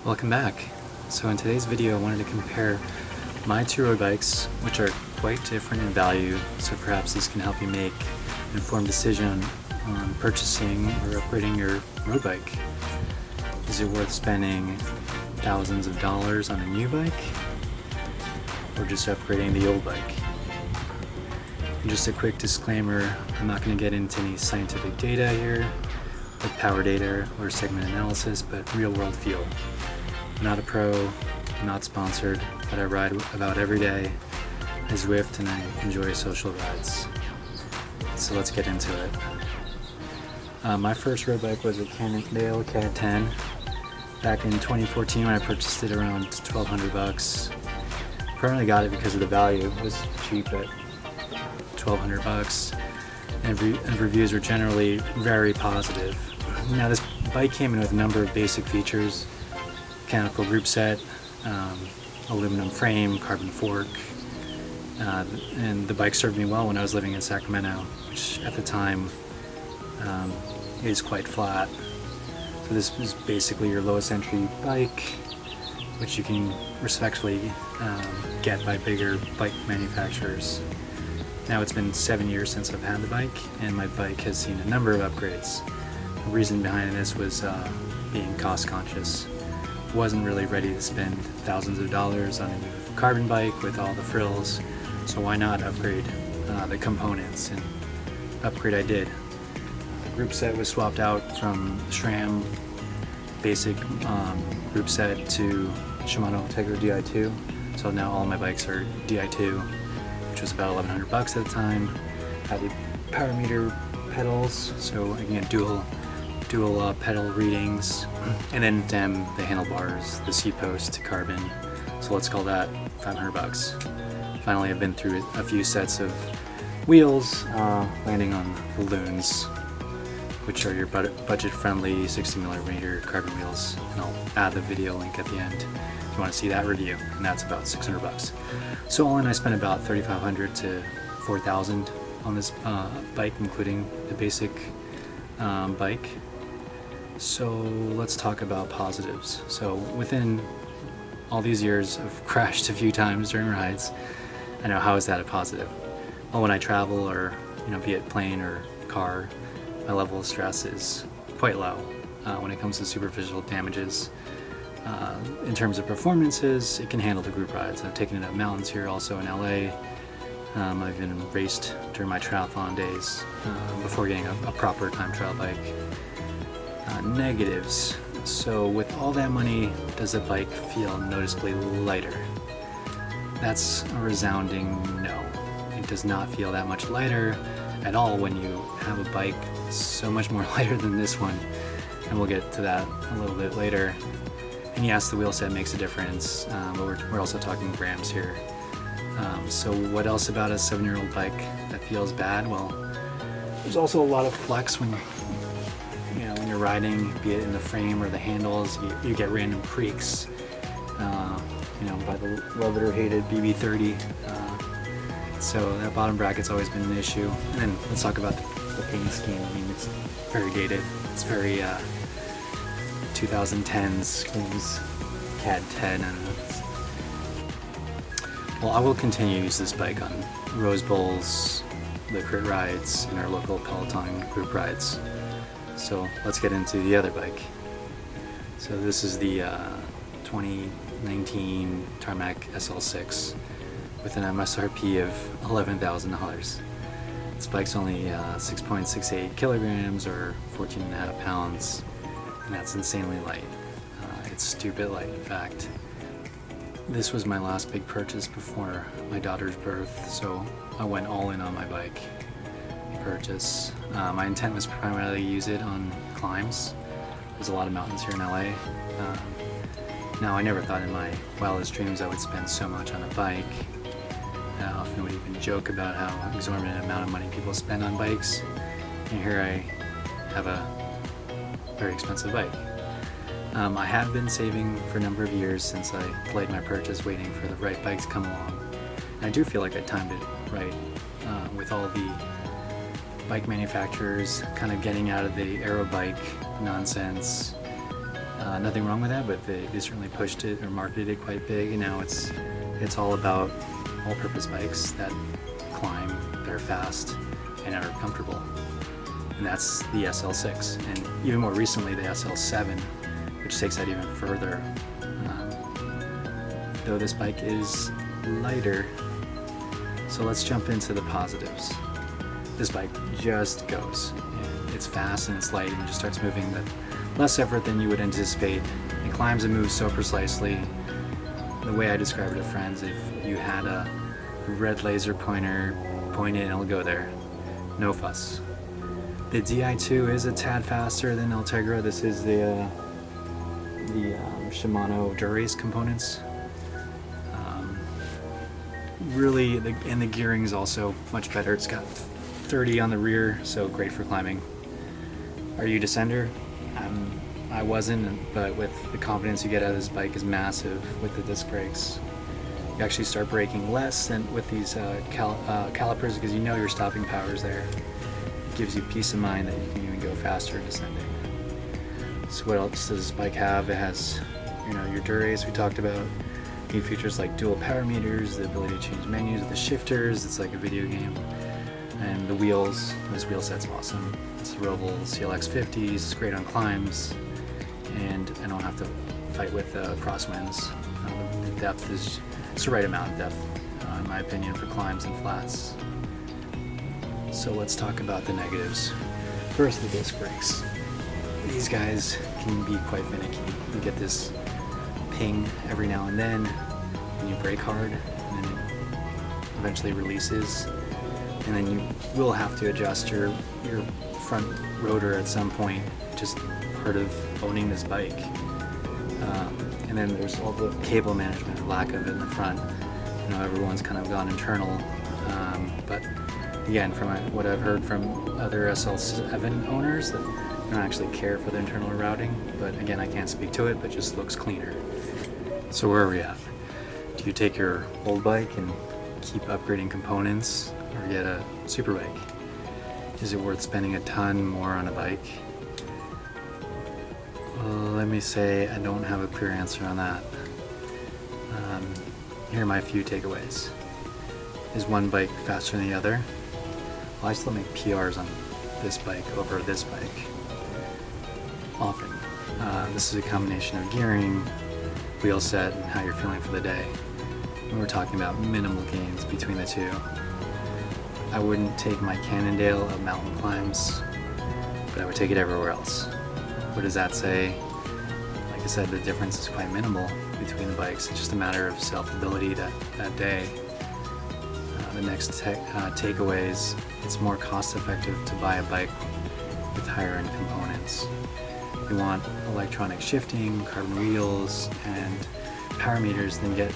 Welcome back. So in today's video I wanted to compare my two road bikes, which are quite different in value, so perhaps this can help you make an informed decision on purchasing or upgrading your road bike. Is it worth spending thousands of dollars on a new bike, or just upgrading the old bike? And just a quick disclaimer, I'm not going to get into any scientific data here, with power data or segment analysis, but real world feel. I'm not a pro, not sponsored, but I ride about every day. I Zwift and I enjoy social rides. So let's get into it. My first road bike was a Cannondale CAAD10 back in 2014 when I purchased it around $1,200. Primarily got it because of the value. It was cheap at $1,200, and reviews were generally very positive. Now this bike came in with a number of basic features: mechanical group set, aluminum frame, carbon fork, and the bike served me well when I was living in Sacramento, which at the time is quite flat. So this is basically your lowest entry bike, which you can respectfully get by bigger bike manufacturers. Now it's been 7 years since I've had the bike, and my bike has seen a number of upgrades. The reason behind this was being cost conscious. Wasn't really ready to spend thousands of dollars on a new carbon bike with all the frills, so why not upgrade the components? And upgrade I did. The group set was swapped out from SRAM basic group set to Shimano Ultegra Di2, so now all my bikes are Di2, which was about $1,100 at the time. Added power meter pedals, so I can get dual pedal readings, and then the handlebars, the seat post, carbon, so let's call that $500. Finally, I've been through a few sets of wheels, landing on balloons, which are your budget-friendly 60mm carbon wheels, and I'll add the video link at the end if you want to see that review, and that's about $600. So all in, I spent about $3,500 to $4,000 on this bike, including the basic bike. So let's talk about positives. So within all these years, I've crashed a few times during rides. I know, how is that a positive? Well, when I travel, or be it plane or car, my level of stress is quite low when it comes to superficial damages. In terms of performances, it can handle the group rides. I've taken it up mountains here, also in LA. I've even raced during my triathlon days before getting a proper time trial bike. Negatives. So with all that money, does the bike feel noticeably lighter? That's a resounding no. It does not feel that much lighter at all when you have a bike so much more lighter than this one, and we'll get to that a little bit later. And yes, the wheel set makes a difference, but we're also talking grams here. So what else about a 7-year-old bike that feels bad? Well, there's also a lot of flex when you're riding, be it in the frame or the handles. You get random creaks, by the loved or hated BB30. So that bottom bracket's always been an issue. And then let's talk about the paint scheme. I mean, it's very dated. It's very 2010s, screams CAAD10. Well, I will continue to use this bike on Rose Bowls, the crit rides, and our local Peloton group rides. So let's get into the other bike. So this is the 2019 Tarmac SL6 with an MSRP of $11,000. This bike's only 6.68 kilograms or 14.5 pounds, and that's insanely light. It's stupid light, in fact. This was my last big purchase before my daughter's birth, so I went all in on my bike purchase. My intent was primarily to use it on climbs. There's a lot of mountains here in LA. Now, I never thought in my wildest dreams I would spend so much on a bike. I often would even joke about how exorbitant amount of money people spend on bikes, and here I have a very expensive bike. I have been saving for a number of years since I delayed my purchase, waiting for the right bike to come along. And I do feel like I timed it right, with all the bike manufacturers kind of getting out of the aero bike nonsense, Nothing wrong with that, but they certainly pushed it or marketed it quite big, and now it's all about all-purpose bikes that climb, they're fast, and are comfortable. And that's the SL6, and even more recently the SL7, which takes that even further. Though this bike is lighter. So let's jump into the positives. This bike just goes. It's fast and it's light and it just starts moving with less effort than you would anticipate. It climbs and moves so precisely. The way I describe it to friends, if you had a red laser pointer, point it and it'll go there. No fuss. The Di2 is a tad faster than Ultegra. This is the Shimano Dura-Ace components. Really, and the gearing is also much better. It's got 30 on the rear, so great for climbing. Are you a descender? I wasn't, but with the confidence you get out of this bike is massive with the disc brakes. You actually start braking less than with these calipers because you know your stopping power is there. It gives you peace of mind that you can even go faster descending. So what else does this bike have? It has, your Dura-Ace we talked about. New features like dual power meters, the ability to change menus with the shifters. It's like a video game. And the wheels, this wheel set's awesome. It's a ROVAL CLX50s, it's great on climbs, and I don't have to fight with crosswinds. The depth is the right amount of depth, in my opinion, for climbs and flats. So let's talk about the negatives. First, the disc brakes. These guys can be quite finicky. You get this ping every now and then, and you brake hard, and then it eventually releases, and then you will have to adjust your front rotor at some point, just part of owning this bike. And then there's all the cable management, lack of it in the front. Everyone's kind of gone internal, but again, from what I've heard from other SL7 owners, that they don't actually care for the internal routing, but again, I can't speak to it, but just looks cleaner. So where are we at? Do you take your old bike and keep upgrading components, or get a super bike? Is it worth spending a ton more on a bike? Let me say I don't have a clear answer on that. Here are my few takeaways. Is one bike faster than the other? Well, I still make PRs on this bike over this bike. Often. This is a combination of gearing, wheel set, and how you're feeling for the day. And we're talking about minimal gains between the two. I wouldn't take my Cannondale of mountain climbs, but I would take it everywhere else. What does that say? Like I said, the difference is quite minimal between the bikes. It's just a matter of self-ability that day. The next takeaway is it's more cost-effective to buy a bike with higher-end components. You want electronic shifting, carbon wheels, and power meters, then get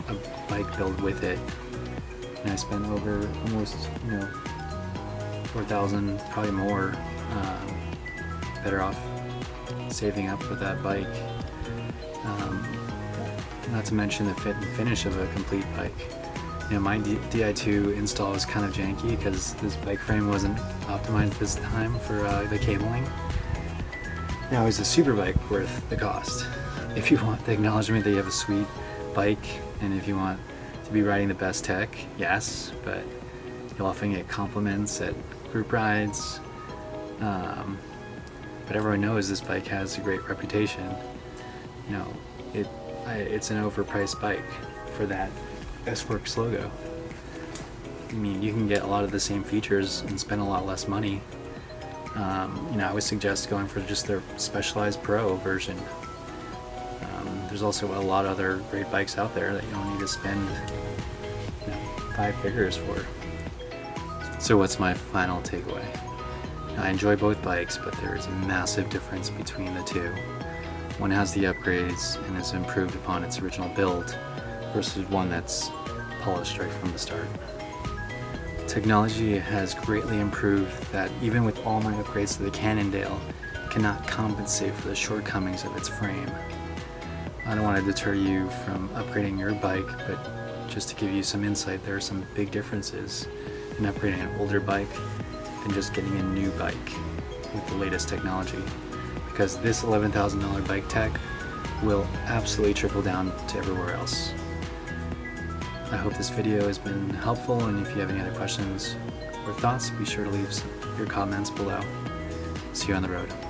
a bike build with it. And I spent over almost, $4,000, probably more. Better off saving up for that bike. Not to mention the fit and finish of a complete bike. My Di2 install was kind of janky because this bike frame wasn't optimized this time for the cabling. Now, is a super bike worth the cost? If you want the acknowledgement that you have a sweet bike, and if you want to be riding the best tech, yes, but you'll often get compliments at group rides. But everyone knows this bike has a great reputation. It's an overpriced bike for that SWORKS logo. I mean, you can get a lot of the same features and spend a lot less money. I would suggest going for just their Specialized Pro version. There's also a lot of other great bikes out there that you don't need to spend 5 figures for. So what's my final takeaway? I enjoy both bikes, but there is a massive difference between the two. One has the upgrades and is improved upon its original build, versus one that's polished right from the start. Technology has greatly improved that even with all my upgrades to the Cannondale, cannot compensate for the shortcomings of its frame. I don't want to deter you from upgrading your bike, but just to give you some insight, there are some big differences in upgrading an older bike than just getting a new bike with the latest technology. because this $11,000 bike tech will absolutely trickle down to everywhere else. I hope this video has been helpful, and if you have any other questions or thoughts, be sure to leave your comments below. See you on the road.